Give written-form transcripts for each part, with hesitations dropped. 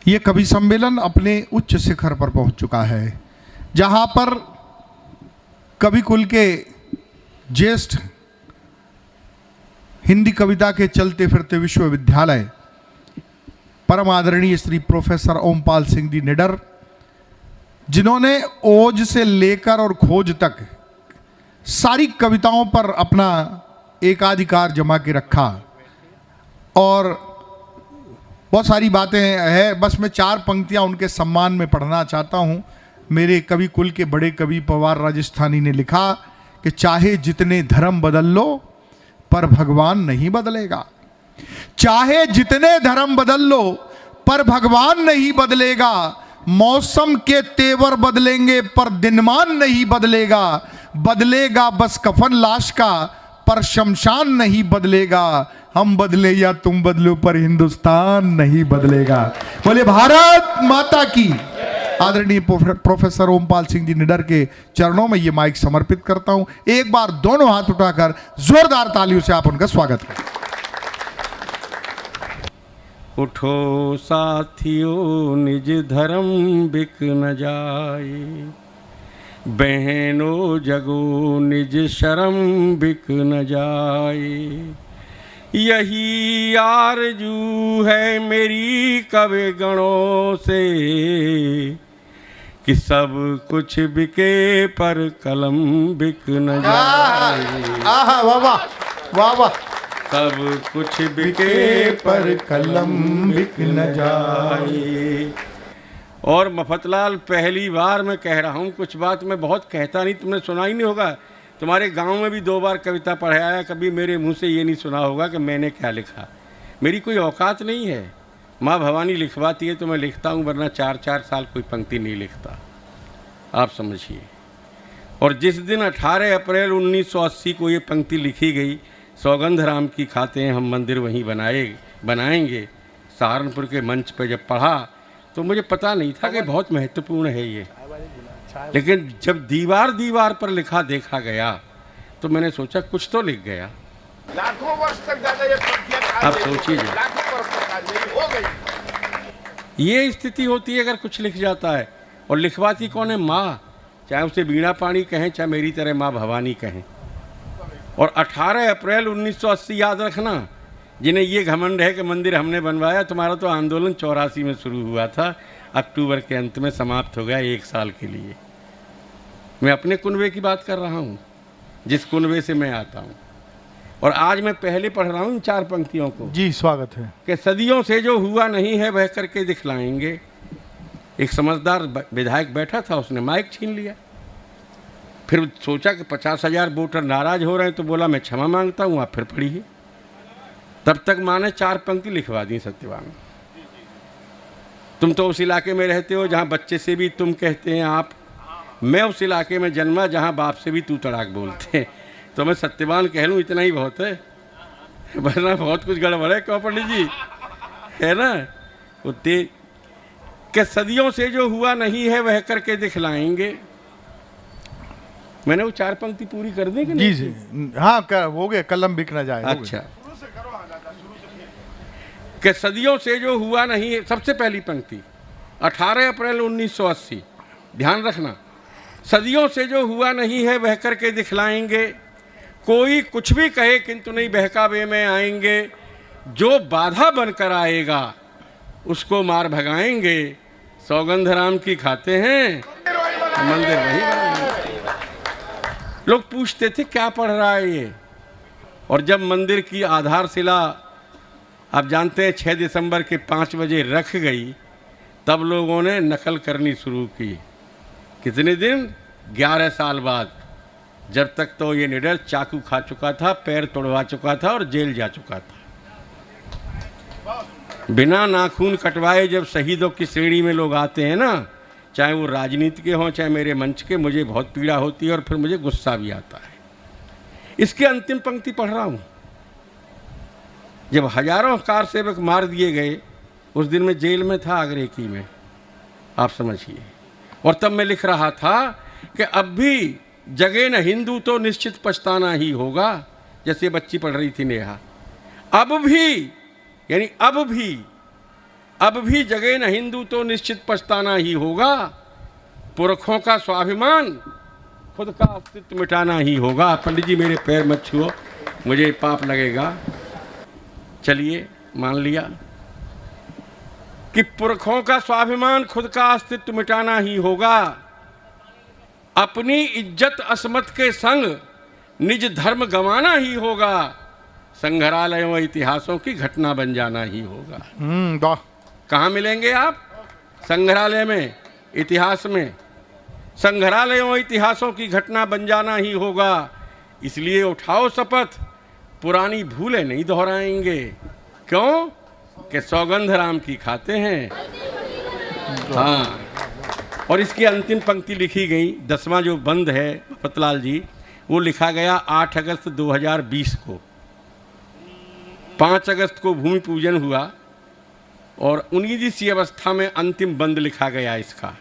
ये कवि सम्मेलन अपने उच्च शिखर पर पहुंच चुका है, जहां पर कवि कुल के ज्येष्ठ हिंदी कविता के चलते फिरते विश्वविद्यालय परम आदरणीय श्री प्रोफेसर ओमपाल सिंह जी निडर, जिन्होंने ओज से लेकर और खोज तक सारी कविताओं पर अपना एकाधिकार जमा के रखा और बहुत सारी बातें हैं। बस मैं 4 पंक्तियां उनके सम्मान में पढ़ना चाहता हूं। मेरे कवि कुल के बड़े कवि पवार राजस्थानी ने लिखा कि चाहे जितने धर्म बदल लो पर भगवान नहीं बदलेगा। चाहे जितने धर्म बदल लो पर भगवान नहीं बदलेगा। मौसम के तेवर बदलेंगे पर दिनमान नहीं बदलेगा। बदलेगा बस कफन लाश का पर शमशान नहीं बदलेगा। हम बदले या तुम बदलो पर हिंदुस्तान नहीं बदलेगा। बोले भारत माता की। आदरणीय प्रोफेसर ओमपाल सिंह जी निडर के चरणों में ये माइक समर्पित करता हूं। एक बार दोनों हाथ उठाकर जोरदार तालियों से आप उनका स्वागत करें। उठो साथियों निज धर्म बिक न जाए, बहनों जगो निज शर्म बिक न जाए। यही आरजू है मेरी कवि गणों से कि सब कुछ बिके पर कलम बिक न जाए। वाह वाह वाह वाह। सब कुछ बिके पर कलम बिक न जाए। और मफतलाल, पहली बार मैं कह रहा हूँ, कुछ बात मैं बहुत कहता नहीं, तुमने सुना ही नहीं होगा। तुम्हारे गांव में भी 2 बार कविता पढ़ाया, कभी मेरे मुंह से ये नहीं सुना होगा कि मैंने क्या लिखा। मेरी कोई औकात नहीं है। माँ भवानी लिखवाती है तो मैं लिखता हूँ, वरना 4-4 साल कोई पंक्ति नहीं लिखता, आप समझिए। और जिस दिन 18 अप्रैल 1980 को ये पंक्ति लिखी गई, सौगंध राम की खाते हैं हम मंदिर वहीं बनाएंगे, सहारनपुर के मंच पर जब पढ़ा तो मुझे पता नहीं था कि बहुत महत्वपूर्ण है ये। लेकिन जब दीवार पर लिखा देखा गया तो मैंने सोचा कुछ तो लिख गया। लाखों वर्ष तक दादा ये आप सोचिए, ये स्थिति होती है अगर कुछ लिख जाता है। और लिखवाती कौन है? माँ, चाहे उसे वीणा पाणी कहें, चाहे मेरी तरह माँ भवानी कहें। और 18 अप्रैल 1980 याद रखना, जिन्हें ये घमंड है कि मंदिर हमने बनवाया। तुम्हारा तो आंदोलन 84 में शुरू हुआ था, अक्टूबर के अंत में समाप्त हो गया 1 साल के लिए। मैं अपने कुनबे की बात कर रहा हूँ, जिस कुनबे से मैं आता हूँ। और आज मैं पहले पढ़ रहा हूँ 4 पंक्तियों को। जी स्वागत है। कि सदियों से जो हुआ नहीं है वह करके दिखलाएंगे। एक समझदार विधायक बैठा था, उसने माइक छीन लिया। फिर सोचा कि 50,000 वोटर नाराज हो रहे हैं, तो बोला मैं क्षमा मांगता हूँ, आप फिर पढ़िए। तब तक माँ ने 4 पंक्ति लिखवा दी। सत्यवान, तुम तो उस इलाके में रहते हो जहाँ बच्चे से भी तुम कहते हैं आप। मैं उस इलाके में जन्मा जहाँ बाप से भी तू तड़ाक बोलते हैं। तो मैं सत्यवान कह लूँ इतना ही बहुत है, वरना बहुत कुछ गड़बड़ है। क्यों पंडित जी, है ना? उतने कि सदियों से जो हुआ नहीं है वह करके दिखलाएंगे। मैंने वो 4 पंक्ति पूरी कर दी कि नहीं? जी हाँ, हो गए, कलम बिक न जाए। अच्छा, कि सदियों से जो हुआ नहीं है। सबसे पहली पंक्ति 18 अप्रैल 1980, ध्यान रखना। सदियों से जो हुआ नहीं है वह करके दिखलाएंगे। कोई कुछ भी कहे किंतु नहीं बहकावे में आएंगे। जो बाधा बनकर आएगा उसको मार भगाएंगे। सौगंध राम की खाते हैं मंदिर वहीं बनाएंगे। लोग पूछते थे क्या पढ़ रहा है ये। और जब मंदिर की आधारशिला, आप जानते हैं, 6 दिसंबर के 5 बजे रख गई, तब लोगों ने नकल करनी शुरू की। कितने दिन? 11 साल बाद। जब तक तो ये निडर चाकू खा चुका था, पैर तोड़वा चुका था और जेल जा चुका था। बिना नाखून कटवाए जब शहीदों की श्रेणी में लोग आते हैं ना, चाहे वो राजनीति के हों चाहे मेरे मंच के, मुझे बहुत पीड़ा होती है और फिर मुझे गुस्सा भी आता है। इसके अंतिम पंक्ति पढ़ रहा हूँ। जब हजारों कार सेवक मार दिए गए, उस दिन मैं जेल में था अगरेकी में, आप समझिए। और तब मैं लिख रहा था कि अब भी जगे न हिंदू तो निश्चित पछताना ही होगा। जैसे बच्ची पढ़ रही थी नेहा, अब भी, यानी अब भी अब भी जगे न हिंदू तो निश्चित पछताना ही होगा। पुरखों का स्वाभिमान खुद का अस्तित्व मिटाना ही होगा। पंडित जी मेरे पैर मत छुओ, मुझे पाप लगेगा। चलिए मान लिया कि पुरखों का स्वाभिमान खुद का अस्तित्व मिटाना ही होगा। अपनी इज्जत असमत के संग निज धर्म गंवाना ही होगा। संग्रहालयों इतिहासों की घटना बन जाना ही होगा। वाह। कहाँ मिलेंगे आप? संग्रहालय में, इतिहास में। संग्रहालयों इतिहासों की घटना बन जाना ही होगा। इसलिए उठाओ शपथ, पुरानी भूलें नहीं दोहराएंगे। क्यों? कि सौगंध राम की खाते हैं। हाँ, और इसकी अंतिम पंक्ति लिखी गई, 10वां जो बंद है मफतलाल जी, वो लिखा गया 8 अगस्त 2020 को। 5 अगस्त को भूमि पूजन हुआ और 19 सी अवस्था में अंतिम बंद लिखा गया इसका।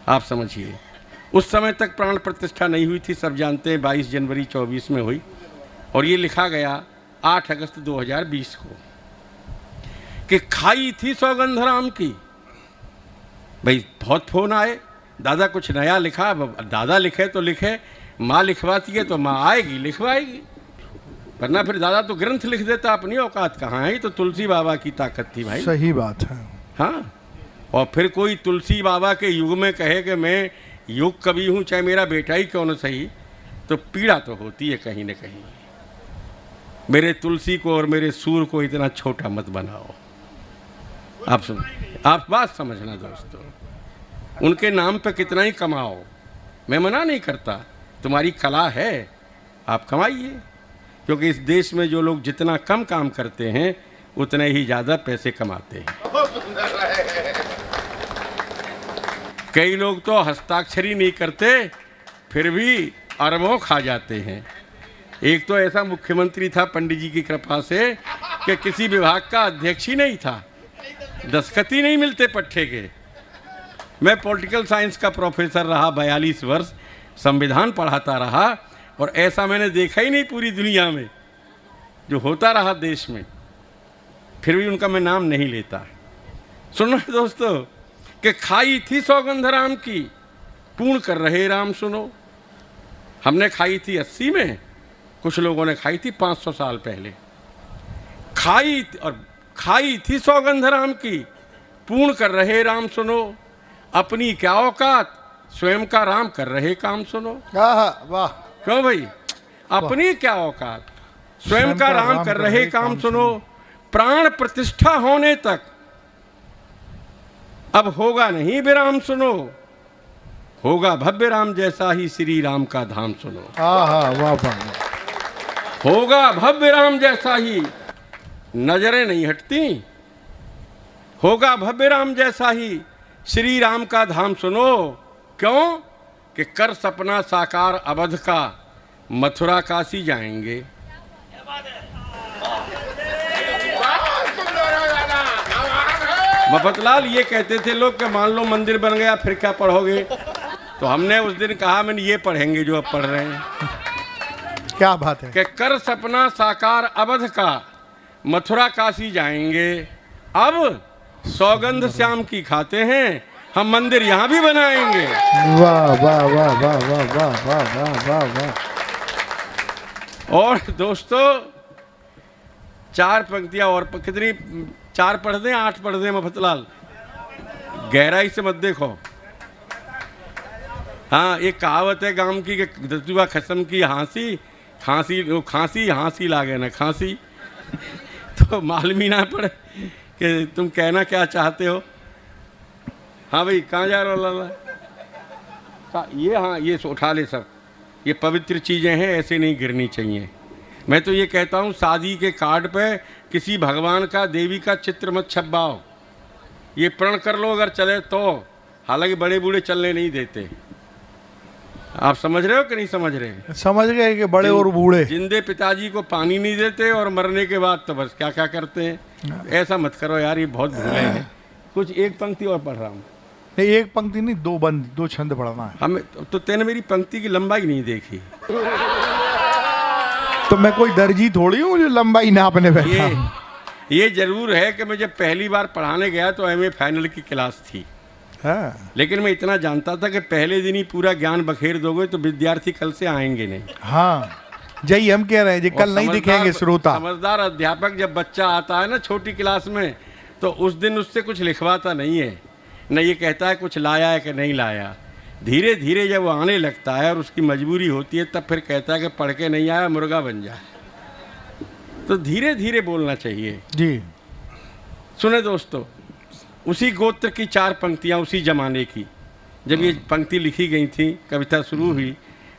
आप समझिए, उस समय तक प्राण प्रतिष्ठा नहीं हुई थी, सब जानते हैं। 22 जनवरी 24 में हुई और ये लिखा गया 8 अगस्त 2020 को कि खाई थी सौगंध राम की। भाई बहुत फोन आए, दादा कुछ नया लिखा। दादा लिखे तो लिखे, माँ लिखवाती है तो माँ आएगी लिखवाएगी, वरना फिर दादा तो ग्रंथ लिख देता। अपनी औकात कहाँ है? तो तुलसी बाबा की ताकत थी भाई। सही बात है। हाँ, और फिर कोई तुलसी बाबा के युग में कहे कि मैं युग कवि हूँ, चाहे मेरा बेटा ही क्यों न सही, तो पीड़ा तो होती है कहीं न कहीं। मेरे तुलसी को और मेरे सूर को इतना छोटा मत बनाओ। आप बात समझना दोस्तों, उनके नाम पे कितना ही कमाओ, मैं मना नहीं करता, तुम्हारी कला है, आप कमाइए। क्योंकि इस देश में जो लोग जितना कम काम करते हैं उतने ही ज़्यादा पैसे कमाते हैं। कई लोग तो हस्ताक्षरी नहीं करते फिर भी अरबों खा जाते हैं। एक तो ऐसा मुख्यमंत्री था पंडित जी की कृपा से कि किसी विभाग का अध्यक्ष ही नहीं था, दस्तखत ही नहीं मिलते पट्टे के। मैं पॉलिटिकल साइंस का प्रोफेसर रहा 42 वर्ष, संविधान पढ़ाता रहा और ऐसा मैंने देखा ही नहीं पूरी दुनिया में जो होता रहा देश में, फिर भी उनका मैं नाम नहीं लेता। सुनो दोस्तों कि खाई थी सौगंध राम की, पूर्ण कर रहे राम सुनो। हमने खाई थी 80 में, कुछ लोगों ने खाई थी 500 साल पहले। खाई थी सौगंध राम की, पूर्ण कर रहे राम सुनो। अपनी क्या औकात, स्वयं का राम कर रहे काम सुनो। वाह। क्यों भाई? अपनी क्या औकात, स्वयं का राम कर रहे काम सुनो। प्राण प्रतिष्ठा होने तक अब होगा नहीं विराम सुनो। होगा भव्य राम जैसा ही श्री राम का धाम सुनो। वाह। होगा भव्य राम जैसा ही, नजरें नहीं हटती। होगा भव्य राम जैसा ही श्री राम का धाम सुनो। क्यों? कि कर सपना साकार अवध का, मथुरा काशी जाएंगे। मफतलाल ये कहते थे लोग कि मान लो मंदिर बन गया फिर क्या पढ़ोगे, तो हमने उस दिन कहा मैंने ये पढ़ेंगे जो अब पढ़ रहे हैं। क्या बात है? कि कर सपना साकार अवध का, मथुरा काशी जाएंगे। अब सौगंध श्याम की खाते हैं, हम मंदिर यहाँ भी बनाएंगे। वाह वाह वाह वाह वाह वाह वाह वाह वाह वाह। और दोस्तों 4 पंक्तियाँ और कितनी, 4 पढ़ दें 8 पढ़ दें मफतलाल, गहराई से मत देखो। हाँ, एक कहावत है गांव की कि दतुआ खसम की खांसी हाँसी लागे ना खांसी। तो मालूम ही ना पड़े कि तुम कहना क्या चाहते हो। हाँ भाई, कहाँ जा रहे हो लाला? ये हाँ, ये उठा ले सब, ये पवित्र चीज़ें हैं, ऐसे नहीं गिरनी चाहिए। मैं तो ये कहता हूँ शादी के कार्ड पे किसी भगवान का, देवी का चित्र मत छपवाओ। ये प्रण कर लो अगर चले तो, हालांकि बड़े बूढ़े चलने नहीं देते। आप समझ रहे हो कि नहीं समझ रहे? समझ गए कि बड़े और बूढ़े जिंदे पिताजी को पानी नहीं देते और मरने के बाद तो बस क्या क्या करते हैं। ऐसा मत करो यार, ये बहुत भूले हैं। कुछ एक पंक्ति और पढ़ रहा हूँ। नहीं, एक पंक्ति नहीं, 2 बंद 2 छंद पढ़ना है हमें। तो तेने मेरी पंक्ति की लंबाई नहीं देखी। तो मैं कोई दर्जी थोड़ी हूँ जो लंबाई नापने बैठा। ये जरूर है कि मैं जब पहली बार पढ़ाने गया तो एमए फाइनल की क्लास थी, हाँ लेकिन मैं इतना जानता था कि पहले दिन ही पूरा ज्ञान बखेर दोगे तो विद्यार्थी कल से आएंगे नहीं। हाँ यही हम कह रहे हैं जी, और कल नहीं दिखेंगे श्रोता। समझदार अध्यापक जब बच्चा आता है ना छोटी क्लास में, तो उस दिन उससे कुछ लिखवाता नहीं है, न ये कहता है कुछ लाया है कि नहीं लाया। धीरे धीरे जब वो आने लगता है और उसकी मजबूरी होती है, तब फिर कहता है कि पढ़ के नहीं आया मुर्गा बन जाए। तो धीरे धीरे बोलना चाहिए जी। सुने दोस्तों, उसी गोत्र की 4 पंक्तियाँ उसी जमाने की, जब ये पंक्ति लिखी गई थी, कविता शुरू हुई,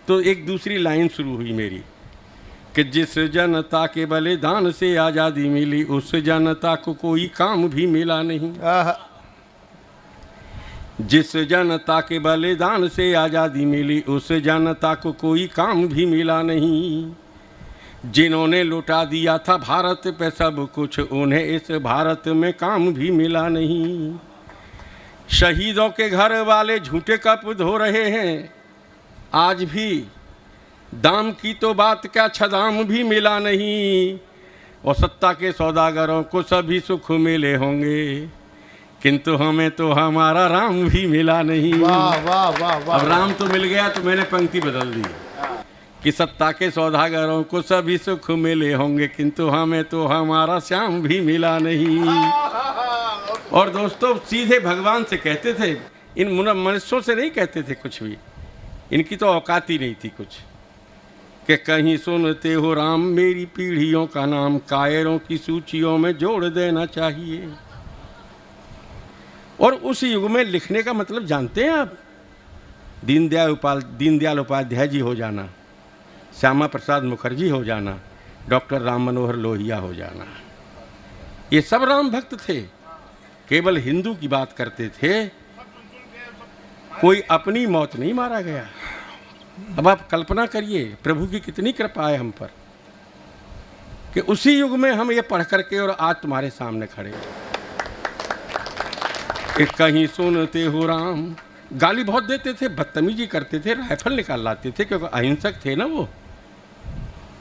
तो एक दूसरी लाइन शुरू हुई मेरी कि जिस जनता के बलिदान से आज़ादी मिली, उस जनता को कोई काम भी मिला नहीं। जिस जनता के बलिदान से आज़ादी मिली, उस जनता को कोई काम भी मिला नहीं। जिन्होंने लुटा दिया था भारत पे सब कुछ, उन्हें इस भारत में काम भी मिला नहीं। शहीदों के घर वाले झूठे कप धो रहे हैं, आज भी दाम की तो बात क्या, छदाम भी मिला नहीं। और सत्ता के सौदागरों को सभी सुख मिले होंगे, किंतु हमें तो हमारा राम भी मिला नहीं। वाह वाह वाह वाह। अब राम तो मिल गया तो मैंने पंक्ति बदल दी कि सत्ता के सौदागरों को सभी सुख मिले होंगे, किंतु हमें तो हमारा श्याम भी मिला नहीं। और दोस्तों सीधे भगवान से कहते थे, इन मनुष्यों से नहीं कहते थे कुछ भी, इनकी तो औकात ही नहीं थी कुछ, कि कहीं सुनते हो राम मेरी पीढ़ियों का नाम, कायरों की सूचियों में जोड़ देना चाहिए। और उस युग में लिखने का मतलब जानते हैं आप? दीनदयाल उपाध्याय जी हो जाना, श्यामा प्रसाद मुखर्जी हो जाना, डॉक्टर राम मनोहर लोहिया हो जाना, ये सब राम भक्त थे, केवल हिंदू की बात करते थे, कोई अपनी मौत नहीं मारा गया। अब आप कल्पना करिए प्रभु की कितनी कृपा है हम पर कि उसी युग में हम ये पढ़ करके और आज तुम्हारे सामने खड़े हैं। कहीं सुनते हो राम, गाली बहुत देते थे, बदतमीजी करते थे, राइफल निकाल लाते थे, क्योंकि अहिंसक थे ना, वो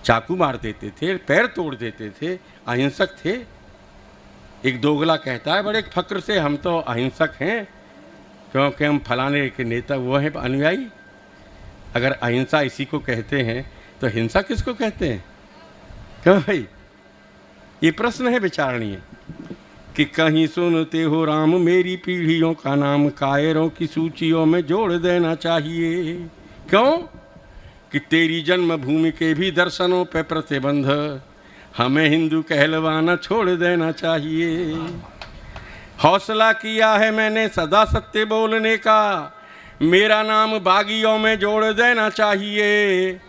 चाकू मार देते थे, पैर तोड़ देते थे, अहिंसक थे। एक दोगला कहता है बड़े फक्र से, हम तो अहिंसक हैं क्योंकि हम फलाने के नेता वो हैं अनुयायी। अगर अहिंसा इसी को कहते हैं तो हिंसा किसको कहते हैं? क्यों भाई, ये प्रश्न है विचारणीय कि कहीं सुनते हो राम मेरी पीढ़ियों का नाम, कायरों की सूचियों में जोड़ देना चाहिए। क्यों? कि तेरी जन्मभूमि के भी दर्शनों पे प्रतिबंध, हमें हिंदू कहलवाना छोड़ देना चाहिए। हौसला किया है मैंने सदा सत्य बोलने का, मेरा नाम बागियों में जोड़ देना चाहिए।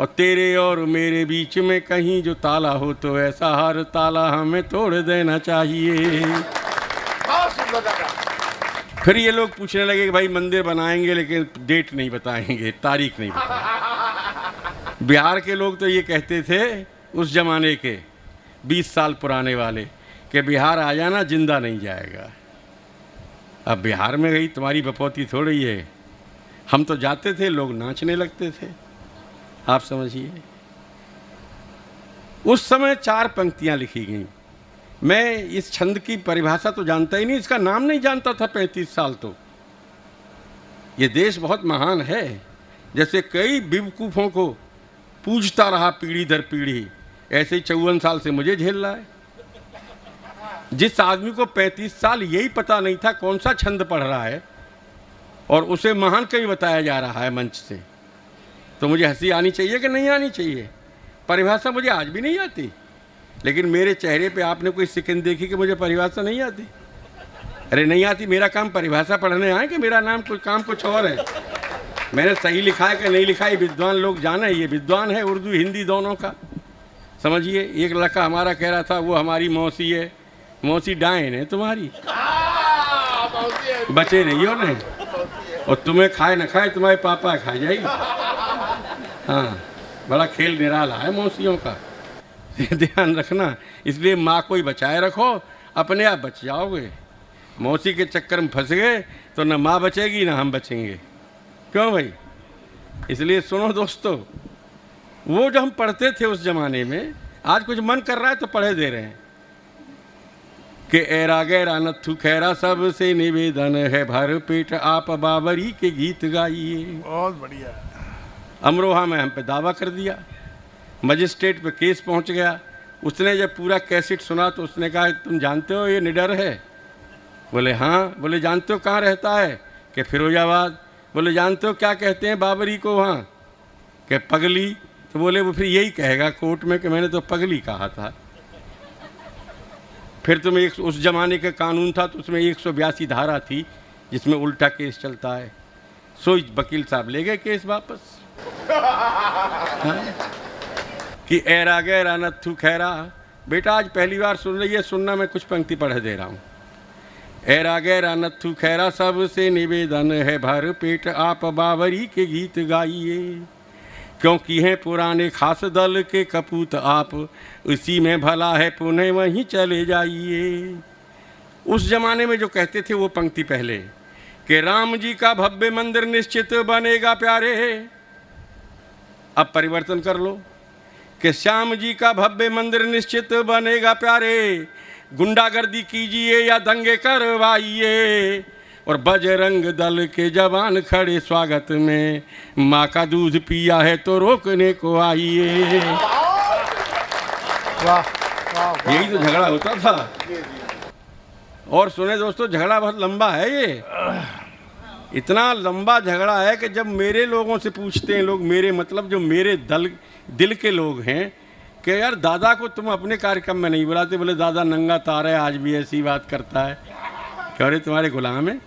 और तेरे और मेरे बीच में कहीं जो ताला हो, तो ऐसा हर ताला हमें तोड़ देना चाहिए। बहुत सुंदर लगा। फिर ये लोग पूछने लगे कि भाई मंदिर बनाएंगे लेकिन डेट नहीं बताएंगे, तारीख नहीं बताएंगे। बिहार के लोग तो ये कहते थे उस जमाने के 20 साल पुराने वाले कि बिहार आ जाना जिंदा नहीं जाएगा। अब बिहार में गई तुम्हारी बपौती थोड़ी है, हम तो जाते थे, लोग नाचने लगते थे। आप समझिए उस समय 4 पंक्तियां लिखी गई। मैं इस छंद की परिभाषा तो जानता ही नहीं, इसका नाम नहीं जानता था 35 साल। तो ये देश बहुत महान है, जैसे कई बेवकूफ़ों को पूछता रहा पीढ़ी दर पीढ़ी, ऐसे ही 54 साल से मुझे झेल रहा है। जिस आदमी को 35 साल यही पता नहीं था कौन सा छंद पढ़ रहा है और उसे महान कवि बताया जा रहा है मंच से, तो मुझे हंसी आनी चाहिए कि नहीं आनी चाहिए? परिभाषा मुझे आज भी नहीं आती, लेकिन मेरे चेहरे पे आपने कोई सिकन देखी कि मुझे परिभाषा नहीं आती? अरे नहीं आती, मेरा काम परिभाषा पढ़ने आए कि मेरा नाम कोई काम कुछ और है? मैंने सही लिखा है कि नहीं लिखा है विद्वान लोग जाने, ये विद्वान है उर्दू हिंदी दोनों का। समझिए एक लड़का हमारा कह रहा था वो हमारी मौसी है, मौसी डायन है तुम्हारी, बचे नहीं हो नहीं, और तुम्हें खाए न खाए तुम्हारे पापा खा जाएगी। हाँ, बड़ा खेल निराला है मौसियों का, ध्यान रखना। इसलिए माँ को ही बचाए रखो, अपने आप बच जाओगे। मौसी के चक्कर में फंस गए तो न माँ बचेगी न हम बचेंगे। क्यों भाई? इसलिए सुनो दोस्तों, वो जो हम पढ़ते थे उस ज़माने में, आज कुछ मन कर रहा है तो पढ़े दे रहे हैं। कि ऐरा गैरा नत्थु खैरा सबसे निवेदन है, भर पेट आप बाबरी के गीत गाइए। बहुत बढ़िया। अमरोहा में हम पे दावा कर दिया, मजिस्ट्रेट पे केस पहुंच गया। उसने जब पूरा कैसेट सुना तो उसने कहा तुम जानते हो ये निडर है? बोले हाँ। बोले जानते हो कहाँ रहता है? कि फिरोजाबाद। बोले जानते हो क्या कहते हैं बाबरी को वहाँ? कि पगली। तो बोले वो फिर यही कहेगा कोर्ट में कि मैंने तो पगली कहा था। फिर तुम्हें उस जमाने का कानून था तो उसमें 182 धारा थी जिसमें उल्टा केस चलता है। सो वकील साहब ले गए केस वापस। हाँ? कि ऐरा गैरा नत्थु खैरा। बेटा आज पहली बार सुन रही है, सुनना, मैं कुछ पंक्ति पढ़ दे रहा हूँ। ऐरा गैरा नत्थु खैरा सबसे निवेदन है, भर पेट आप बाबरी के गीत गाइए। क्योंकि हैं पुराने खास दल के कपूत आप, उसी में भला है पुनः वहीं चले जाइए। उस जमाने में जो कहते थे वो पंक्ति पहले कि राम जी का भव्य मंदिर निश्चित बनेगा प्यारे। अब परिवर्तन कर लो कि श्याम जी का भव्य मंदिर निश्चित बनेगा प्यारे। गुंडागर्दी कीजिए या दंगे करवाइए, और बजरंग दल के जवान खड़े स्वागत में, माँ का दूध पिया है तो रोकने को आइए। यही तो झगड़ा होता था। और सुने दोस्तों, झगड़ा बहुत लंबा है ये। इतना लंबा झगड़ा है कि जब मेरे लोगों से पूछते हैं लोग, मेरे मतलब जो मेरे दिल के लोग हैं, कि यार दादा को तुम अपने कार्यक्रम में नहीं बुलाते। बोले दादा नंगा तारा है, आज भी ऐसी बात करता है। कह रहे तुम्हारे गुलाम है,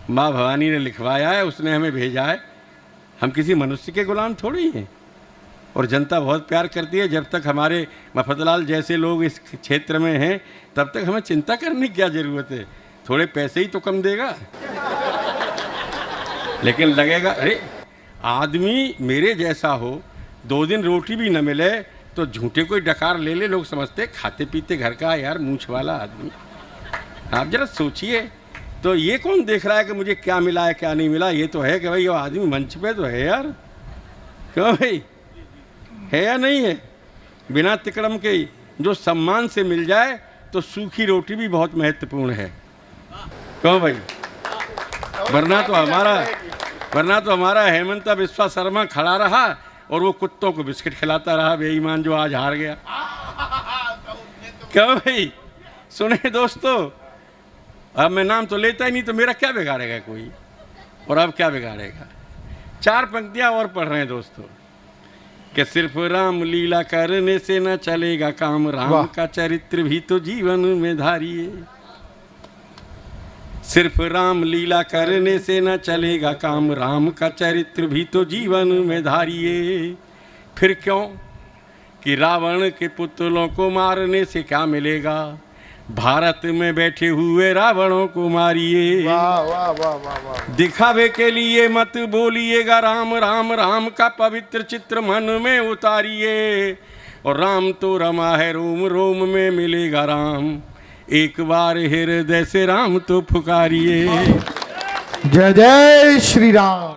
माँ भवानी ने लिखवाया है, उसने हमें भेजा है। हम किसी मनुष्य के गुलाम थोड़ी हैं। और जनता बहुत प्यार करती है। जब तक हमारे मफतलाल जैसे लोग इस क्षेत्र में हैं तब तक हमें चिंता करने की क्या ज़रूरत है। थोड़े पैसे ही तो कम देगा, लेकिन लगेगा अरे आदमी मेरे जैसा हो, 2 दिन रोटी भी न मिले तो झूठे कोई डकार ले ले, लोग समझते खाते पीते घर का यार मूंछ वाला आदमी। आप जरा सोचिए, तो ये कौन देख रहा है कि मुझे क्या मिला है क्या नहीं मिला? ये तो है कि भाई वो आदमी मंच पे तो है यार। क्यों भाई, है या नहीं है? बिना तिकड़म के जो सम्मान से मिल जाए तो सूखी रोटी भी बहुत महत्वपूर्ण है। क्यों भाई? वरना तो हमारा हेमंत बिस्वा शर्मा खड़ा रहा और वो कुत्तों को बिस्किट खिलाता रहा, बेईमान जो आज हार गया। क्यों भाई? सुने दोस्तों, अब मैं नाम तो लेता ही नहीं, तो मेरा क्या बिगाड़ेगा कोई? और अब क्या बिगाड़ेगा? 4 पंक्तियां और पढ़ रहे हैं दोस्तों कि सिर्फ राम लीला करने से न चलेगा काम, राम का चरित्र भी तो जीवन में धारिए। सिर्फ राम लीला करने से न चलेगा काम, राम का चरित्र भी तो जीवन में धारिए। फिर क्यों कि रावण के पुतलों को मारने से क्या मिलेगा, भारत में बैठे हुए रावणों को मारिए। वाह वाह वाह वाह वाह। दिखावे के लिए मत बोलिएगा राम राम, राम का पवित्र चित्र मन में उतारिए। और राम तो रमा है, रोम रोम में मिलेगा राम, एक बार हृदय से राम तो पुकारिए। जय जय श्री राम।